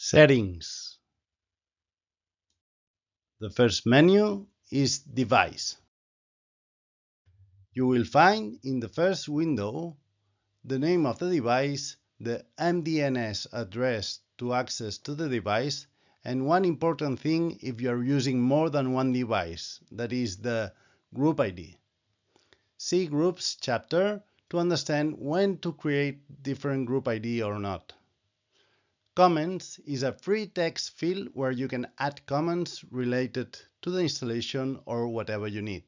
Settings. The first menu is Device. You will find in the first window the name of the device, the MDNS address to access to the device, and one important thing if you are using more than one device, that is the group ID. See Groups chapter to understand when to create different group ID or not. Comments is a free text field where you can add comments related to the installation or whatever you need.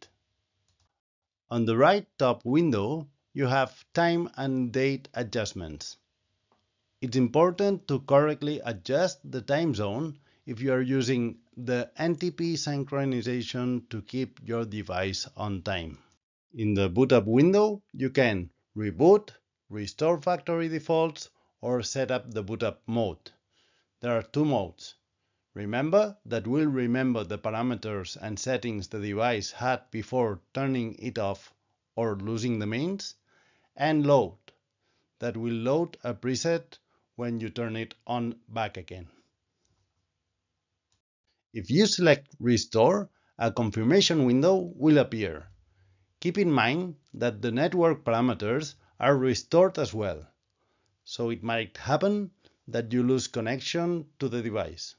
On the right top window, you have time and date adjustments. It's important to correctly adjust the time zone if you are using the NTP synchronization to keep your device on time. In the boot up window, you can reboot, restore factory defaults, or set up the boot up mode. There are two modes. Remember that will remember the parameters and settings the device had before turning it off or losing the mains, and load, that will load a preset when you turn it on back again. If you select Restore, a confirmation window will appear. Keep in mind that the network parameters are restored as well, so it might happen that you lose connection to the device.